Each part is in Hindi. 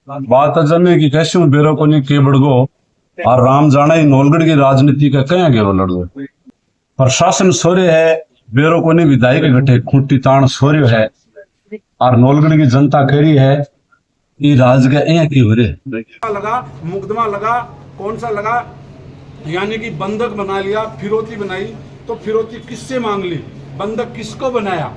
बात जने की कैसे बेरो को नहीं के बड़गो और राम जाना ही नौलगढ़ की राजनीति का कया गया लड़ो प्रशासन सोरे है बेरो को नहीं विधायक घटे खूंटी ताण सोर्यो है और नौलगढ़ की जनता कह रही है ये राज का ए की हो रे लगा मुकदमा लगा कौन सा लगा यानी कि बंधक बना लिया फिरौती बनाई तो फिरौती किससे मांग ली बंधक किसको बनाया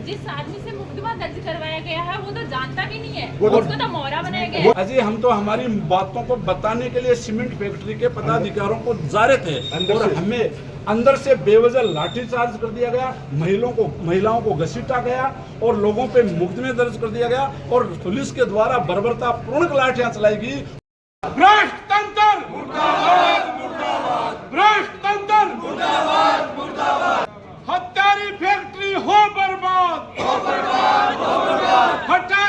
जिस आदमी से मुकदमा दर्ज करवाया गया है वो तो जानता भी नहीं है उसको तो मोहरा बनाया गया है। अजय हम तो हमारी बातों को बताने के लिए सीमेंट फैक्ट्री के पदाधिकारियों को जा रहे थे और हमें अंदर से बेवजह लाठीचार्ज कर दिया गया महिलाओं को घसीटा गया और लोगों पे मुकदमे दर्ज कर दिया गया और पुलिस के द्वारा बर्बरतापूर्ण लाठियां चलाई गई। भ्रष्ट तंत्र मुर्दाबाद मुर्दाबाद भ्रष्ट तंत्र मुर्दाबाद मुर्दाबाद हत्यारी फैक्ट्री हो बर्बाद हटा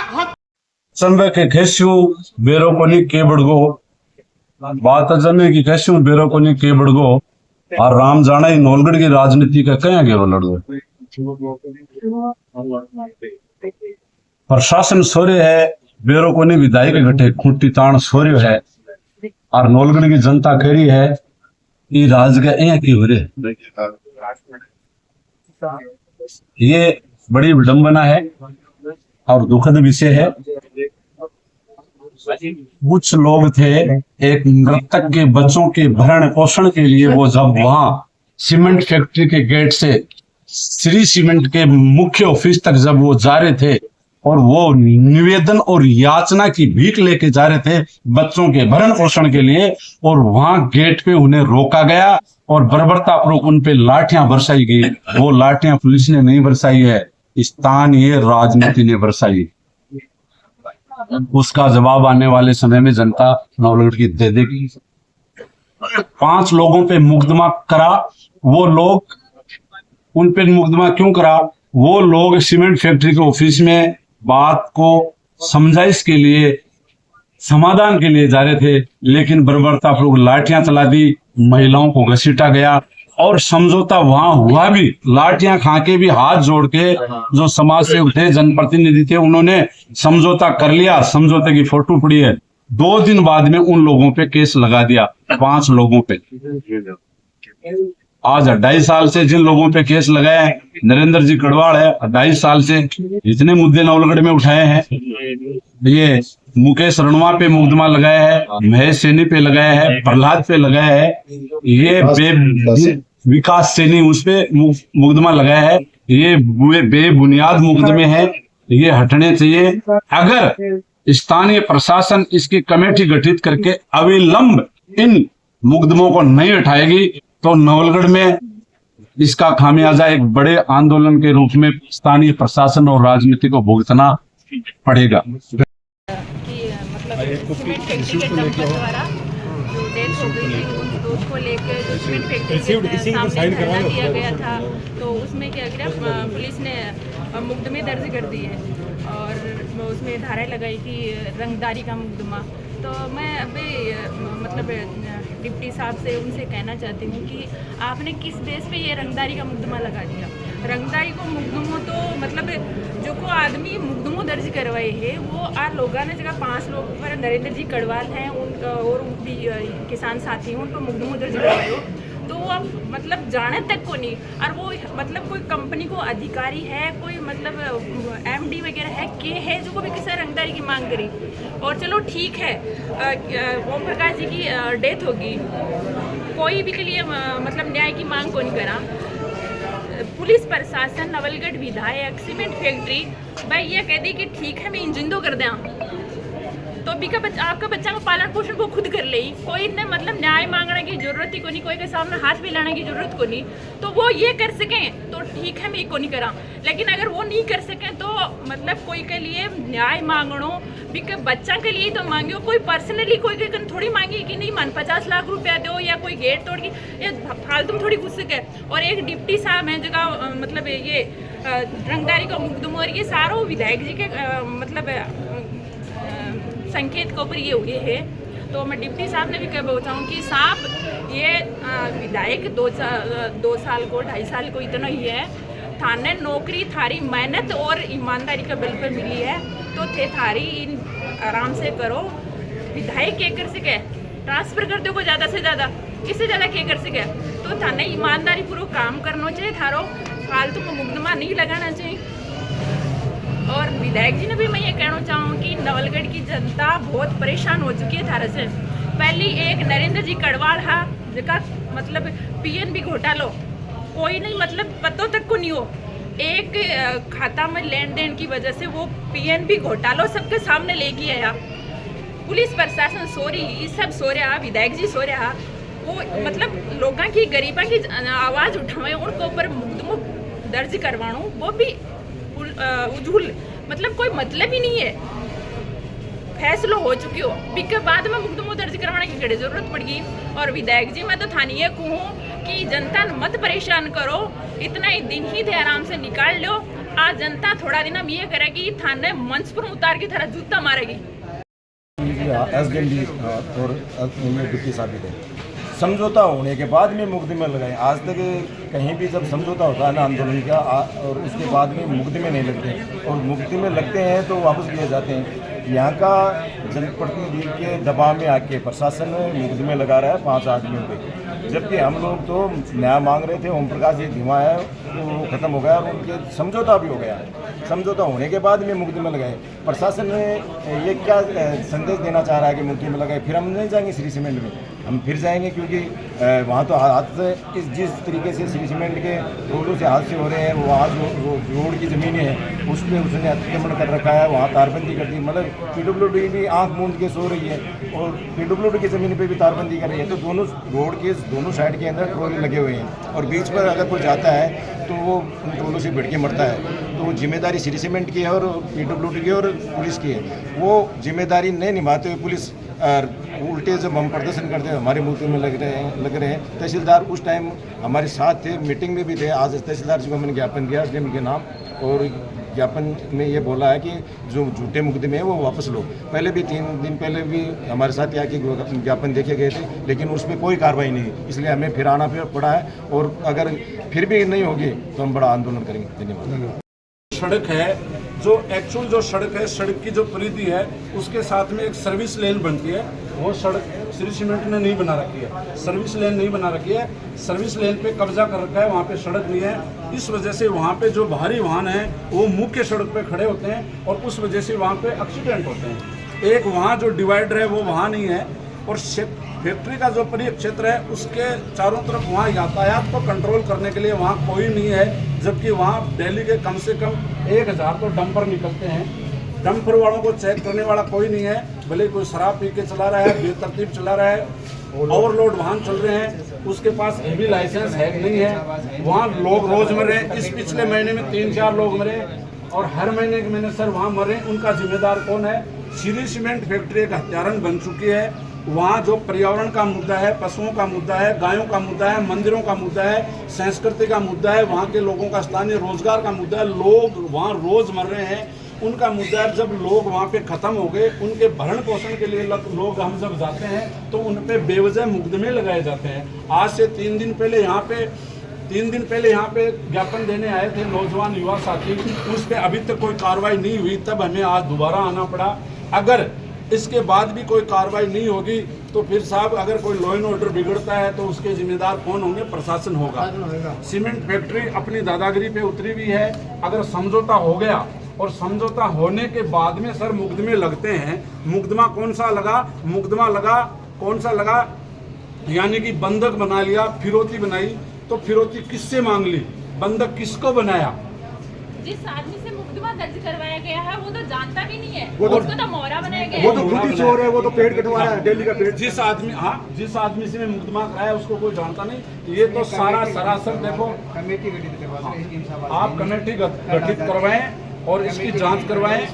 संवे के खेस्यू बेरो को नहीं के बड़गो बात जने की कैसे बेरो को नहीं के बड़गो और राम जाना ही नौलगढ़ की राजनीति का कया गया लड़ो प्रशासन सोरे है बेरो को नहीं विधायक घटे खूंटी ताण सोर्यो है और नौलगढ़ की जनता कह रही है ये राज का ए की हो रे ये बड़ी विडंबना है और दुखद विषय है। कुछ लोग थे एक मृतक के बच्चों के भरण पोषण के लिए वो जब वहां सीमेंट फैक्ट्री के गेट से श्री सीमेंट के मुख्य ऑफिस तक जब वो जा रहे थे और वो निवेदन और याचना की भीख लेके जा रहे थे बच्चों के भरण पोषण के लिए और वहां गेट पे उन्हें रोका गया और बर्बरतापूर्वक उन पे लाठियां बरसाई गई। वो लाठियां पुलिस ने नहीं बरसाई है, स्थानीय राजनीति ने बरसाई। उसका जवाब आने वाले समय में जनता नौलगढ़ की दे देगी। 5 लोगों पे मुकदमा करा, वो लोग उन पे मुकदमा क्यों करा? वो लोग सीमेंट फैक्ट्री के ऑफिस में बात को समझाइश के लिए समाधान के लिए जा रहे थे, लेकिन बर्बरतापूर्वक लाठियां चला दी, महिलाओं को घसीटा गया और समझौता वहां हुआ भी। लाठियां खा के भी हाथ जोड़ के जो समाज से उठे जनप्रतिनिधि थे उन्होंने समझौता कर लिया। समझौते की फोटो पड़ी है। 2 दिन बाद में उन लोगों पे केस लगा दिया, 5 लोगों पे। आज 2.5 साल से जिन लोगों पे केस लगाए हैं, नरेंद्र जी कड़वाड़ है, 2.5 साल से इतने मुद्दे नौलगढ़ में उठाए हैं। ये मुकेश रणवा पे मुकदमा लगाया है, महेश सैनी पे लगाया है, प्रहलाद पे लगाया है, ये विकास सैनी उस पे मुकदमा लगाया है। ये बेबुनियाद मुकदमे हैं, ये हटने चाहिए। अगर स्थानीय प्रशासन इसकी कमेटी गठित करके अविलंब इन मुकदमों को नहीं उठाएगी तो नवलगढ़ में इसका खामियाजा एक बड़े आंदोलन के रूप में स्थानीय प्रशासन और राजनीति को भुगतना पड़ेगा। सीमेंट फैक्ट्री के डंपर द्वारा जो डेथ हो गई थी उसको लेकर जो सीमेंट फैक्ट्री के सामने धरना दिया गया था, तो उसमें क्या किया पुलिस ने मुकदमे दर्ज कर दिए और उसमें धाराएं लगाई कि रंगदारी का मुकदमा। तो मैं अभी मतलब डिप्टी साहब से उनसे कहना चाहती हूँ कि आपने किस बेस पे ये रंगदारी का मुकदमा लगा दिया। रंगदारी को मुकदमों तो मतलब जो को आदमी मुकदमों दर्ज करवाए है वो आ लोगों ने जगह 5 लोग पर नरेंद्र जी कड़वाल हैं उनका और भी किसान साथी हैं, उनको मुकदमों दर्ज करवाए हो तो वो मतलब जाने तक को नहीं। और वो मतलब कोई कंपनी को अधिकारी है, कोई मतलब एमडी वगैरह है के है जो को भी किसी रंगदारी की मांग करी। और चलो ठीक है, ओम प्रकाश जी की डेथ होगी, कोई भी के लिए मतलब न्याय की मांग को नहीं करा। पुलिस प्रशासन, नवलगढ़ विधायक, सीमेंट फैक्ट्री भाई ये कह दी कि ठीक है मैं इंजन दो कर दें तो अभी का आपका बच्चा का पालन पोषण को खुद कर ले। कोई ने मतलब न्याय मांगने की जरूरत ही को नहीं, कोई के सामने हाथ भी लाने की जरूरत को नहीं। तो वो ये कर सकें तो ठीक है मैं को नहीं करा, लेकिन अगर वो नहीं कर सकें तो मतलब कोई के लिए न्याय मांगनो भी के बच्चा के लिए तो मांगियो, कोई पर्सनली कोई के थोड़ी मांगी कि नहीं मान 50 लाख रुपया दो या कोई गेट तोड़ के ये फालतू में थोड़ी घुस सके। और एक डिप्टी साहब हैं जगह मतलब ये रंगदारी का मुकदमा और ये सारों विधायक जी के मतलब संकेत के ऊपर ये हुए है। तो मैं डिप्टी साहब ने भी कह बोलता हूँ कि साहब ये विधायक 2 साल को 2.5 साल को इतना ही है, थाने नौकरी थारी मेहनत और ईमानदारी का बल पर मिली है तो थे थारी इन आराम से करो। विधायक क्या कर सके, ट्रांसफर कर दो को ज़्यादा से ज़्यादा, इससे ज़्यादा क्या कर सके। तो थाने ईमानदारी पूर्वक काम करना चाहिए, थारो फालतू में मुकदमा नहीं लगाना चाहिए। और विधायक जी ने भी मैं ये कहना चाहूँ कि नवलगढ़ की जनता बहुत परेशान हो चुकी है थारे से। पहली एक नरेंद्र जी कड़वाल हा, जिसका मतलब PNB घोटालो कोई नहीं, मतलब पतो तक को नहीं हो, एक खाता में लेन देन की वजह से वो PNB घोटालो सबके सामने लेके आया। पुलिस प्रशासन सो रही, ये सब सो रहा, विधायक जी सो रहा, वो मतलब लोगों की गरीबा की आवाज़ उठावे, उनके ऊपर मुकदमा दर्ज करवाणु, वो भी उजूल, मतलब कोई मतलब ही नहीं है। फैसलो हो चुकी हो, बिके बाद में मुकदमा दर्ज करवाने की घड़ी जरूरत पड़ेगी। और विधायक जी, मैं तो थानी ये कहूँ कि जनता मत परेशान करो, इतना ही दिन ही थे आराम से निकाल लो। आज जनता थोड़ा दिन हम ये करेगी, थाने मंच पर उतार की तरह जूता मारेगी। और डिप्टी साबित है, समझौता होने के बाद में मुकदमे लगाए। आज तक कहीं भी जब समझौता होता है ना आंदोलन का, और उसके बाद में मुकदमे नहीं लगते, और मुकदमे लगते हैं तो वापस लिए जाते हैं। यहाँ का जनप्रतिनिधि के दबाव में आके प्रशासन मुकदमे लगा रहा है 5 आदमियों पे, जबकि हम लोग तो न्याय मांग रहे थे। ओम प्रकाश जी धीमा है, वो ख़त्म हो गया और उनके समझौता भी हो गया। समझौता होने के बाद में मुकदमे लगाए। प्रशासन ने ये क्या संदेश देना चाह रहा है कि मुकदमे लगाए, फिर हम नहीं जाएंगे श्री सीमेंट में, हम फिर जाएंगे, क्योंकि वहाँ तो हादसे जिस तरीके से श्री सीमेंट के रोडों से हादसे हो रहे हैं, वहाँ जो रोड की ज़मीनें हैं उस पर उसने अतिक्रमण कर रखा है, वहाँ तारबंदी कर दी। मतलब PWD भी आँख मूंद के सो रही है और PWD की ज़मीन पे भी तारबंदी कर रही है। तो दोनों रोड के दोनों साइड के अंदर ट्रोले लगे हुए हैं, और बीच पर अगर कोई जाता है तो वो उन ट्रोलों से भिड़ के मरता है। तो वो जिम्मेदारी श्री सीमेंट की है और PWD की और पुलिस की है। वो जिम्मेदारी नहीं निभाते हुए पुलिस उल्टे जब हम प्रदर्शन करते हैं हमारे मुल्क में लग रहे हैं। तहसीलदार उस टाइम हमारे साथ थे, मीटिंग में भी थे। आज तहसीलदार जी को मैंने ज्ञापन दिया SDM के नाम, और ज्ञापन में ये बोला है कि जो झूठे मुकदमे हैं वो वापस लो। पहले भी 3 दिन पहले भी हमारे साथ यहाँ के ज्ञापन देखे गए थे, लेकिन उसमें कोई कार्रवाई नहीं, इसलिए हमें फिर आना पड़ा है। और अगर फिर भी नहीं होगी तो हम बड़ा आंदोलन करेंगे। धन्यवाद। सड़क है, जो एक्चुअल जो सड़क है, सड़क की जो परिधि है, उसके साथ में एक सर्विस लेन बनती है। वो सड़क श्री सीमेंट ने नहीं बना रखी है, सर्विस लेन नहीं बना रखी है। सर्विस लेन पे कब्जा कर रखा है, वहाँ पे सड़क नहीं है। इस वजह से वहाँ पे जो भारी वाहन हैं वो मुख्य सड़क पे खड़े होते हैं, और उस वजह से वहाँ पे एक्सीडेंट होते हैं। एक वहाँ जो डिवाइडर है वो वहाँ नहीं है, और फैक्ट्री का जो परिक्षेत्र है उसके चारों तरफ वहाँ यातायात को कंट्रोल करने के लिए वहाँ कोई नहीं है। जबकि वहाँ डेली के कम से कम 1000 तो डंपर निकलते हैं। डंपर वालों को चेक करने वाला कोई नहीं है, भले कोई शराब पी के चला रहा है, बेतरतीब चला रहा है, ओवरलोड वाहन चल रहे हैं, उसके पास हेवी लाइसेंस है नहीं है। वहाँ लोग रोज मर रहे हैं। इस पिछले महीने में 3-4 लोग मरे, और हर महीने के महीने सर वहाँ मरे। उनका जिम्मेदार कौन है? श्री सीमेंट फैक्ट्री एक हत्यारण बन चुकी है। वहाँ जो पर्यावरण का मुद्दा है, पशुओं का मुद्दा है, गायों का मुद्दा है, मंदिरों का मुद्दा है, संस्कृति का मुद्दा है, वहाँ के लोगों का स्थानीय रोजगार का मुद्दा है। लोग वहाँ रोज मर रहे हैं, उनका मुद्दा है। जब लोग वहाँ पे ख़त्म हो गए, उनके भरण पोषण के लिए लोग हम जब जाते हैं तो उन पे बेवजह मुकदमे लगाए जाते हैं। आज से 3 दिन पहले यहाँ पे ज्ञापन देने आए थे नौजवान युवा साथी, उस पर अभी तक कोई कार्रवाई नहीं हुई। तब हमें आज दोबारा आना पड़ा। अगर इसके बाद भी कोई कार्रवाई नहीं होगी तो फिर साहब, अगर कोई लॉ एंड ऑर्डर बिगड़ता है तो उसके जिम्मेदार कौन होंगे? प्रशासन होगा। सीमेंट फैक्ट्री अपनी दादागिरी पे उतरी हुई है। अगर समझौता हो गया, और समझौता होने के बाद में सर मुकदमे लगते हैं। मुकदमा कौन सा लगा? मुकदमा लगा कौन सा लगा? यानी कि बंधक बना लिया, फिरौती बनाई। तो फिरौती किससे मांग ली? बंधक किसको बनाया? जिस आदमी से मुकदमा दर्ज करवाया गया है वो तो जानता भी नहीं है, वो तो उसको तो मोहरा बनाया गया वो है। तो खुद ही चोर है, वो तो पेट कटवा रहा है, दिल्ली का पेट। जिस आदमी से मुकदमा कराया उसको कोई जानता नहीं। ये तो सारा सरासर देखो, आप कमेटी गठित करवाएं और इसकी जांच करवाएं।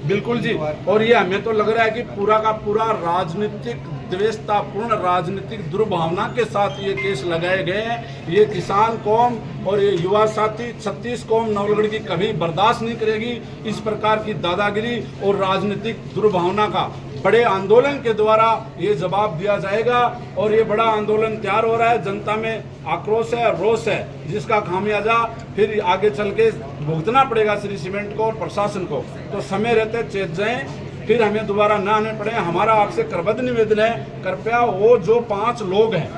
बिल्कुल जी। और ये हमें तो लग रहा है कि पूरा का पूरा राजनीतिक द्वेषतापूर्ण राजनीतिक दुर्भावना के साथ ये केस लगाए गए हैं। ये किसान कौम और ये युवा साथी 36 कौम नवलगढ़ की कभी बर्दाश्त नहीं करेगी इस प्रकार की दादागिरी और राजनीतिक दुर्भावना का। बड़े आंदोलन के द्वारा ये जवाब दिया जाएगा, और ये बड़ा आंदोलन तैयार हो रहा है। जनता में आक्रोश है, रोष है, जिसका खामियाजा फिर आगे चल के भुगतना पड़ेगा श्री सीमेंट को और प्रशासन को। तो समय रहते चेत जाएं। फिर हमें दोबारा ना आने पड़े। हमारा आपसे करबद्ध निवेदन है, कृपया वो जो 5 लोग हैं,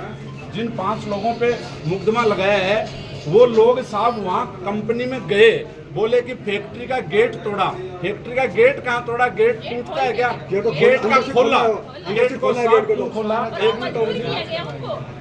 जिन 5 लोगों पे मुकदमा लगाया है, वो लोग साहब वहाँ कंपनी में गए, बोले कि फैक्ट्री का गेट तोड़ा। फैक्ट्री का गेट कहाँ तोड़ा? गेट टूटता है क्या? गेट का खोला, गेट को साहब क्यों खोला? एक मिनट और जी।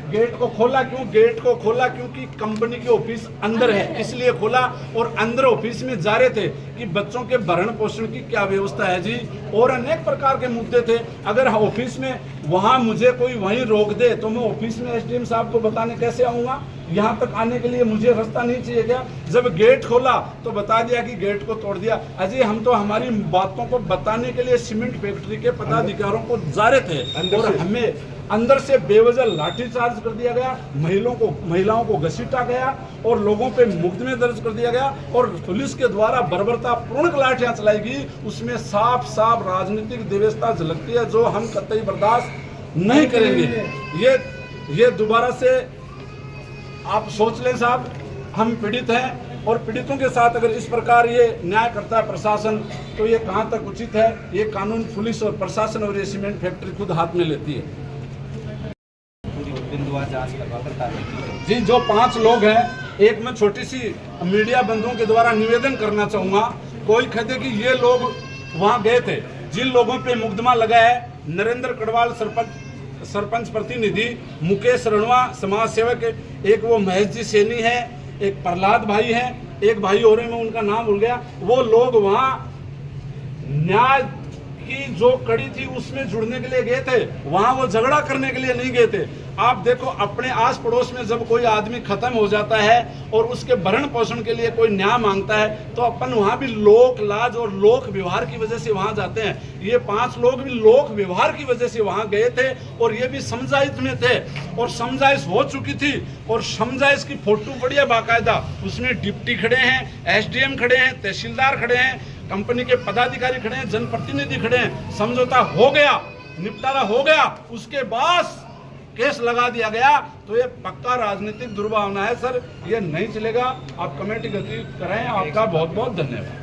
गेट को खोला क्यों? गेट को खोला क्योंकि कंपनी की ऑफिस अंदर है, इसलिए खोला। और अंदर ऑफिस में जा रहे थे कि बच्चों के भरण पोषण की क्या व्यवस्था है जी, और अनेक प्रकार के मुद्दे थे। अगर ऑफिस में वहाँ मुझे कोई वहीं रोक दे तो मैं ऑफिस में एसडीएम साहब को बताने कैसे आऊँगा? यहाँ तक आने के लिए मुझे रास्ता नहीं चाहिए क्या? जब गेट खोला तो बता दिया कि गेट को तोड़ दिया। अजय हम तो हमारी बातों को बताने के लिए सीमेंट फैक्ट्री के पदाधिकारियों को जा रहे थे और हमें अंदर से बेवजह लाठीचार्ज कर दिया गया, महिलाओं को घसीटा गया और लोगों पे मुकदमे दर्ज कर दिया गया और पुलिस के द्वारा बर्बरतापूर्ण लाठियां चलाई गई। उसमें साफ साफ राजनीतिक व्यवस्था झलकती है, जो हम कतई बर्दाश्त नहीं करेंगे। ये दोबारा से आप सोच लें साहब, हम पीड़ित हैं और पीड़ितों के साथ अगर इस प्रकार ये न्याय करता है प्रशासन, तो ये कहाँ तक उचित है? ये कानून पुलिस और प्रशासन और ये सीमेंट फैक्ट्री खुद हाथ में लेती है। जी, जो 5 लोग हैं, एक मैं छोटी सी मीडिया बंधुओं के द्वारा निवेदन करना चाहूँगा। कोई कहते कि ये लोग वहाँ गए थे, जिन लोगों पे मुकदमा लगा है, नरेंद्र कड़वाल सरपंच प्रतिनिधि, मुकेश रणवा समाज सेवक, एक वो महेश जी सैनी है, एक प्रहलाद भाई है, एक भाई और है, मैं उनका नाम भूल गया। वो लोग वहाँ न्याय की जो कड़ी थी उसमें जुड़ने के लिए गए थे, वहाँ वो झगड़ा करने के लिए नहीं गए थे। आप देखो, अपने आस पड़ोस में जब कोई आदमी खत्म हो जाता है और उसके भरण पोषण के लिए कोई न्याय मांगता है, तो अपन वहाँ भी लोक लाज और लोक व्यवहार की वजह से वहाँ जाते हैं। ये 5 लोग भी लोक व्यवहार की वजह से वहाँ गए थे और ये भी समझाइश में थे और समझाइश हो चुकी थी और समझाइश की फोटो पड़ी है बाकायदा। उसमें डिप्टी खड़े हैं, एसडीएम खड़े हैं, तहसीलदार खड़े हैं, कंपनी के पदाधिकारी खड़े हैं, जनप्रतिनिधि खड़े हैं। समझौता हो गया, निपटारा हो गया, उसके बाद केस लगा दिया गया। तो ये पक्का राजनीतिक दुर्भावना है सर, ये नहीं चलेगा। आप कमेटी गति कराएं। आपका बहुत बहुत धन्यवाद।